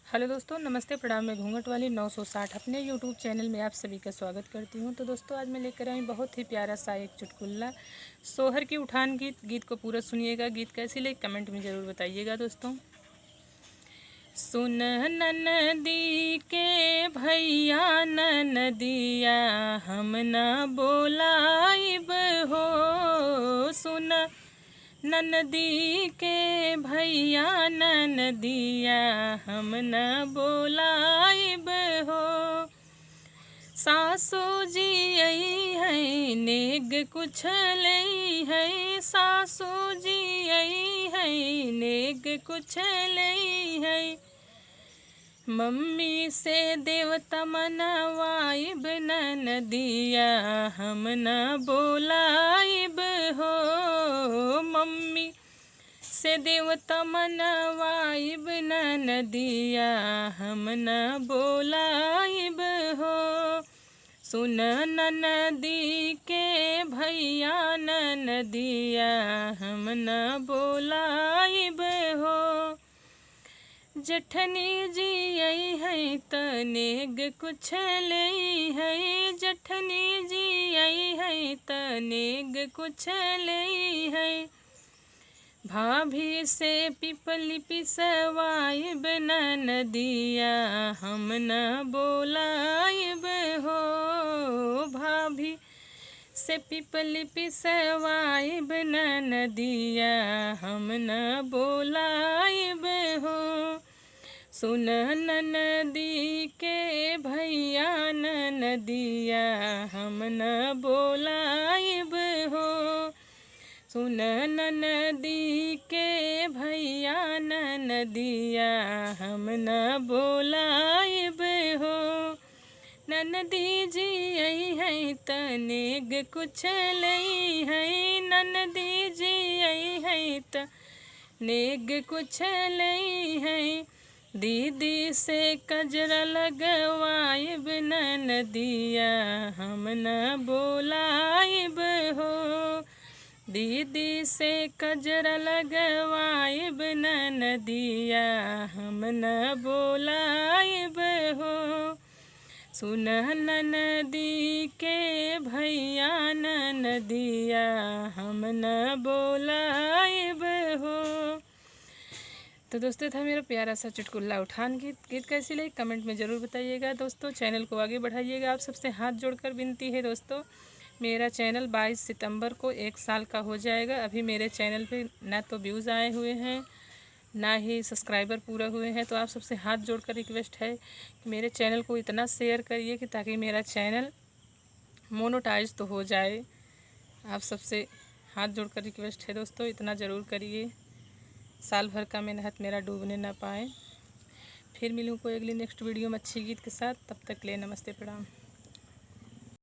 Hello दोस्तों, नमस्ते, प्रणाम। मैं घूंघट वाली 960 अपने यूट्यूब चैनल में आप सभी का स्वागत करती हूं। तो दोस्तों, आज मैं लेकर आई बहुत ही प्यारा सा एक चुटकुला सोहर की उठान गीत को पूरा सुनिएगा। गीत कैसी लगे कमेंट में ज़रूर बताइएगा। दोस्तों, सुन ननदी के भैया ननदिया हम न बोलाइब हो। सुन ननदी के भैया ननदिया हम न बोलाइब हो। सासू जी आई है नेग कुछ लई है। सासू जी आई है नेग कुछ लई है। मम्मी से देवता मनवाइब ननदिया हम न बोलाइब हो। मम्मी से देवता मनवाइब ननदिया हम न बोलाइब हो। सुन ननदी के भैया ननदिया हम न बोलाइब हो। जठनी जी आई है तनेग कुछ लई है। जठनी जी आई है तनेग कुछ लई है। भाभी से पिपली पिसवाइब ननदिया हम न बोलाइब हो। भाभी से पिपली पिसवाइब ननदिया हम न बोलाइब हो। सुन ननदी के भैया ननदिया हम न बोलाइब हो। सुन ननदी के भैया ननदिया हम न बोलाइब हो। ननदी जी आई है तनेग कुछ लई है। ननदी जी आई है तनेग कुछ लई है। दीदी से कजरा लगवाइब ननदिया हम न बोलाइब हो। दीदी से कजरा लगवाइब ननदिया हम न बोलाइब हो। सुन ननदी के भैया ननदिया हम न बोलाइब हो। तो दोस्तों, था मेरा प्यारा सा चुटकुला उठान गीत कैसी लगी कमेंट में ज़रूर बताइएगा। दोस्तों, चैनल को आगे बढ़ाइएगा। आप सबसे हाथ जोड़कर विनती है दोस्तों, मेरा चैनल 22 सितंबर को 1 साल का हो जाएगा। अभी मेरे चैनल पे ना तो व्यूज़ आए हुए हैं ना ही सब्सक्राइबर पूरा हुए हैं। तो आप सबसे हाथ जोड़कर रिक्वेस्ट है कि मेरे चैनल को इतना शेयर करिए कि ताकि मेरा चैनल मोनेटाइज तो हो जाए। आप सबसे हाथ जोड़कर रिक्वेस्ट है दोस्तों, इतना ज़रूर करिए, साल भर का मेहनत मेरा डूबने ना पाए। फिर मिलूँ कोई अगली नेक्स्ट वीडियो में अच्छी गीत के साथ। तब तक के लिए नमस्ते, प्रणाम।